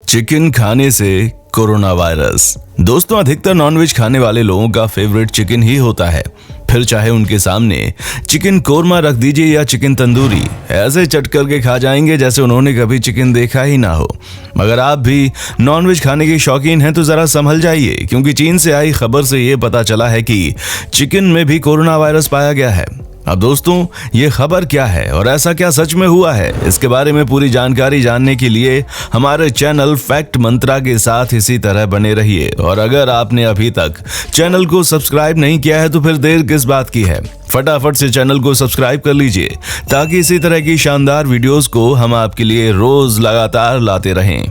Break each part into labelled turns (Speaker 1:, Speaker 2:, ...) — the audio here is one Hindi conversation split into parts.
Speaker 1: चिकन खाने से कोरोना वायरस। दोस्तों, अधिकतर नॉनवेज खाने वाले लोगों का फेवरेट चिकन ही होता है। फिर चाहे उनके सामने चिकन कोरमा रख दीजिए या चिकन तंदूरी, ऐसे चट करके खा जाएंगे जैसे उन्होंने कभी चिकन देखा ही ना हो। मगर आप भी नॉनवेज खाने के शौकीन हैं तो जरा संभल जाइए, क्योंकि चीन से आई खबर से ये पता चला है कि चिकन में भी कोरोना वायरस पाया गया है। अब दोस्तों, ये खबर क्या है और ऐसा क्या सच में हुआ है, इसके बारे में पूरी जानकारी जानने के लिए हमारे चैनल फैक्ट मंत्रा के साथ इसी तरह बने रहिए। और अगर आपने अभी तक चैनल को सब्सक्राइब नहीं किया है तो फिर देर किस बात की है, फटाफट से चैनल को सब्सक्राइब कर लीजिए ताकि इसी तरह की शानदार वीडियोस को हम आपके लिए रोज लगातार लाते रहें।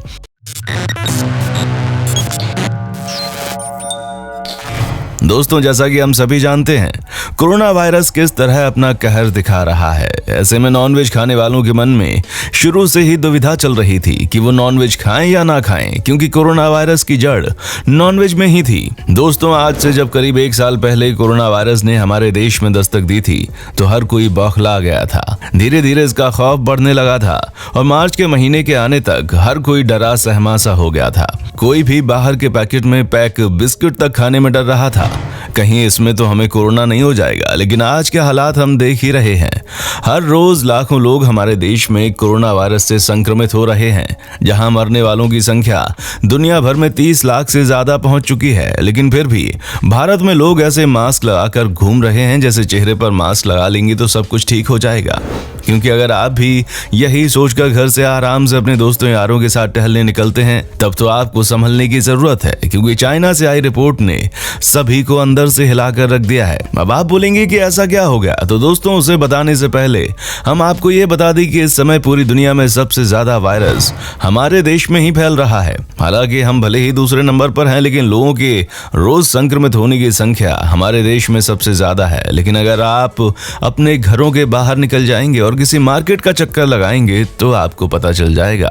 Speaker 1: दोस्तों, जैसा कि हम सभी जानते हैं, कोरोना वायरस किस तरह अपना कहर दिखा रहा है। ऐसे में नॉनवेज खाने वालों के मन में शुरू से ही दुविधा चल रही थी कि वो नॉनवेज खाएं या ना खाएं, क्योंकि कोरोना वायरस की जड़ नॉनवेज में ही थी। दोस्तों, आज से जब करीब 1 साल पहले कोरोना वायरस ने हमारे देश में दस्तक दी थी तो हर कोई बौखला गया था। धीरे धीरे इसका खौफ बढ़ने लगा था और मार्च के महीने के आने तक हर कोई डरा सहमा सा हो गया था। कोई भी बाहर के पैकेट में पैक बिस्किट तक खाने में डर रहा था, कहीं इसमें तो हमें कोरोना नहीं हो जाएगा। लेकिन आज के हालात हम देख ही रहे हैं। हर रोज लाखों लोग हमारे देश में कोरोना वायरस से संक्रमित हो रहे हैं, जहां मरने वालों की संख्या दुनिया भर में 30 लाख से ज्यादा पहुंच चुकी है। लेकिन फिर भी भारत में लोग ऐसे मास्क लगाकर घूम रहे हैं जैसे चेहरे पर मास्क लगा लेंगे तो सब कुछ ठीक हो जाएगा। क्योंकि अगर आप भी यही सोचकर घर से आराम से अपने दोस्तों यारों के साथ टहलने निकलते हैं, तब तो आपको संभलने की जरूरत है, क्योंकि चाइना से आई रिपोर्ट ने सभी को अंदर से हिलाकर रख दिया है। अब आप बोलेंगे कि ऐसा क्या हो गया, तो दोस्तों, उसे बताने से पहले हम आपको ये बता दें कि इस समय पूरी दुनिया में सबसे ज्यादा वायरस हमारे देश में ही फैल रहा है। हालांकि हम भले ही दूसरे नंबर पर हैं, लेकिन लोगों के रोज संक्रमित होने की संख्या हमारे देश में सबसे ज्यादा है। लेकिन अगर आप अपने घरों के बाहर निकल जाएंगे और किसी मार्केट का चक्कर लगाएंगे तो आपको पता चल जाएगा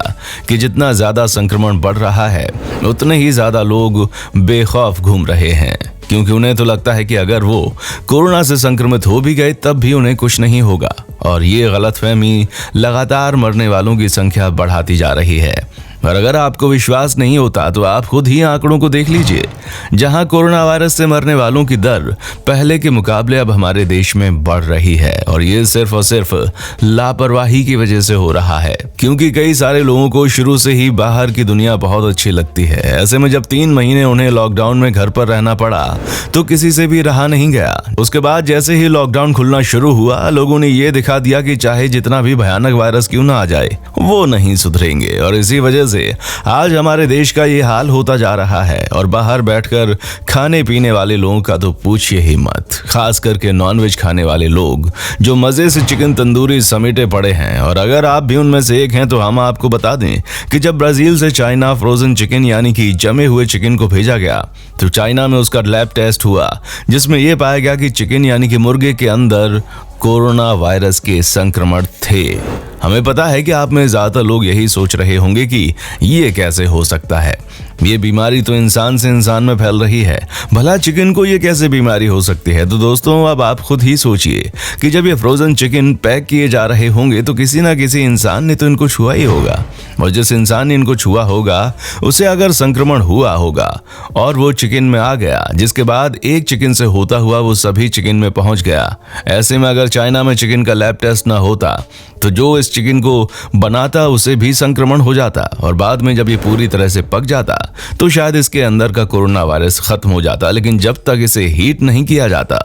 Speaker 1: कि जितना ज्यादा संक्रमण बढ़ रहा है उतने ही ज्यादा लोग बेखौफ घूम रहे हैं, क्योंकि उन्हें तो लगता है कि अगर वो कोरोना से संक्रमित हो भी गए तब भी उन्हें कुछ नहीं होगा। और ये गलतफहमी लगातार मरने वालों की संख्या बढ़ाती जा रही है। और अगर आपको विश्वास नहीं होता तो आप खुद ही आंकड़ों को देख लीजिए, जहां कोरोना वायरस से मरने वालों की दर पहले के मुकाबले अब हमारे देश में बढ़ रही है। और ये सिर्फ और सिर्फ लापरवाही की वजह से हो रहा है, क्योंकि कई सारे लोगों को शुरू से ही बाहर की दुनिया बहुत अच्छी लगती है। ऐसे में जब 3 महीने उन्हें लॉकडाउन में घर पर रहना पड़ा तो किसी से भी रहा नहीं गया। उसके बाद जैसे ही लॉकडाउन खुलना शुरू हुआ, लोगों ने ये दिखा दिया कि चाहे जितना भी भयानक वायरस क्यों ना आ जाए, वो नहीं सुधरेंगे। और इसी वजह से आज हमारे देश का ये हाल होता जा रहा है। और बाहर बैठकर खाने पीने वाले लोगों का तो पूछिए ही मत, खास करके नॉनवेज खाने वाले लोग जो मजे से चिकन तंदूरी समेटे पड़े हैं। और अगर आप भी उनमें से एक हैं तो हम आपको बता दें कि जब ब्राजील से चाइना फ्रोजन चिकन यानी कि जमे हुए चिकन को भेजा गया तो चाइना में उसका लैब टेस्ट हुआ, जिसमें यह पाया गया कि चिकन यानी कि मुर्गे के अंदर कोरोना वायरस के संक्रमण थे। हमें पता है कि आप में ज्यादातर लोग यही सोच रहे होंगे कि ये कैसे हो सकता है, ये बीमारी तो इंसान से इंसान में फैल रही है, भला चिकन को ये कैसे बीमारी हो सकती है। तो दोस्तों, अब आप खुद ही सोचिए कि जब ये फ्रोजन चिकन पैक किए जा रहे होंगे तो किसी ना किसी इंसान ने तो इनको छुआ ही होगा, और जिस इंसान ने इनको छुआ होगा उसे अगर संक्रमण हुआ होगा और वो चिकन में आ गया, जिसके बाद एक चिकन से होता हुआ वो सभी चिकन में पहुंच गया। ऐसे में अगर चाइना में चिकन का लैब टेस्ट ना होता तो जो इस चिकन को बनाता उसे भी संक्रमण हो जाता, और बाद में जब ये पूरी तरह से पक जाता तो शायद इसके अंदर का कोरोना वायरस खत्म हो जाता। लेकिन जब तक इसे हीट नहीं किया जाता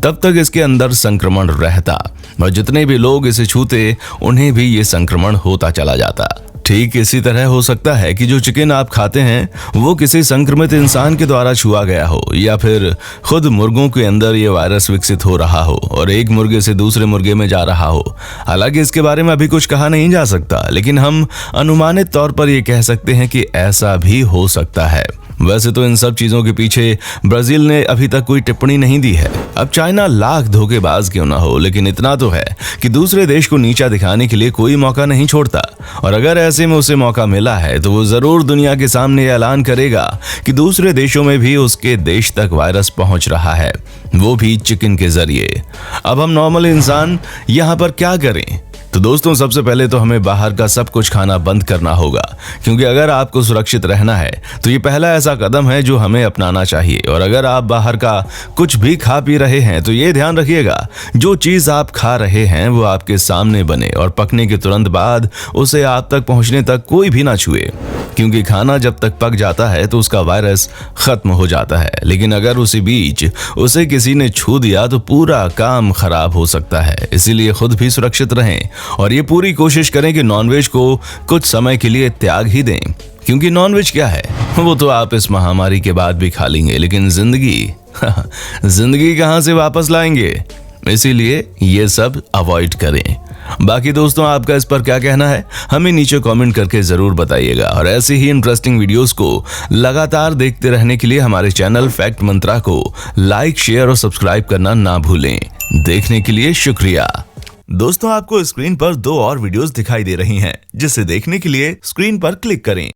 Speaker 1: तब तक इसके अंदर संक्रमण रहता, और जितने भी लोग इसे छूते उन्हें भी ये संक्रमण होता चला जाता। ठीक इसी तरह हो सकता है कि जो चिकन आप खाते हैं वो किसी संक्रमित इंसान के द्वारा छुआ गया हो, या फिर खुद मुर्गों के अंदर ये वायरस विकसित हो रहा हो और एक मुर्गे से दूसरे मुर्गे में जा रहा हो। हालांकि इसके बारे में अभी कुछ कहा नहीं जा सकता, लेकिन हम अनुमानित तौर पर ये कह सकते हैं कि ऐसा भी हो सकता है। वैसे तो इन सब चीजों के पीछे ब्राजील ने अभी तक कोई टिप्पणी नहीं दी है। अब चाइना लाख धोखेबाज क्यों ना हो, लेकिन इतना तो है कि दूसरे देश को नीचा दिखाने के लिए कोई मौका नहीं छोड़ता। और अगर ऐसे में उसे मौका मिला है तो वो जरूर दुनिया के सामने ऐलान करेगा कि दूसरे देशों में भी उसके देश तक वायरस पहुंच रहा है, वो भी चिकन के जरिए। अब हम नॉर्मल इंसान यहाँ पर क्या करें? तो दोस्तों सबसे पहले तो हमें बाहर का सब कुछ खाना बंद करना होगा, क्योंकि अगर आपको सुरक्षित रहना है तो ये पहला ऐसा कदम है जो हमें अपनाना चाहिए। और अगर आप बाहर का कुछ भी खा पी रहे हैं तो ये ध्यान रखिएगा, जो चीज आप खा रहे हैं वो आपके सामने बने और पकने के तुरंत बाद उसे आप तक पहुंचने तक कोई भी ना छुए, क्योंकि खाना जब तक पक जाता है तो उसका वायरस खत्म हो जाता है। लेकिन अगर उसी बीच उसे किसी ने छू दिया तो पूरा काम खराब हो सकता है। इसीलिए खुद भी सुरक्षित रहें और ये पूरी कोशिश करें कि नॉनवेज को कुछ समय के लिए त्याग ही दें, क्योंकि नॉनवेज क्या है वो तो आप इस महामारी के बाद भी खा लेंगे, लेकिन जिंदगी कहां से वापस लाएंगे। इसीलिए ये सब अवॉइड करें। बाकी दोस्तों आपका इस पर क्या कहना है हमें नीचे कमेंट करके जरूर बताइएगा। और ऐसे ही इंटरेस्टिंग वीडियोस को लगातार देखते रहने के लिए हमारे चैनल फैक्ट मंत्रा को लाइक, शेयर और सब्सक्राइब करना ना भूलें। देखने के लिए शुक्रिया। दोस्तों आपको स्क्रीन पर 2 और वीडियोस दिखाई दे रही हैं, जिसे देखने के लिए स्क्रीन पर क्लिक करें।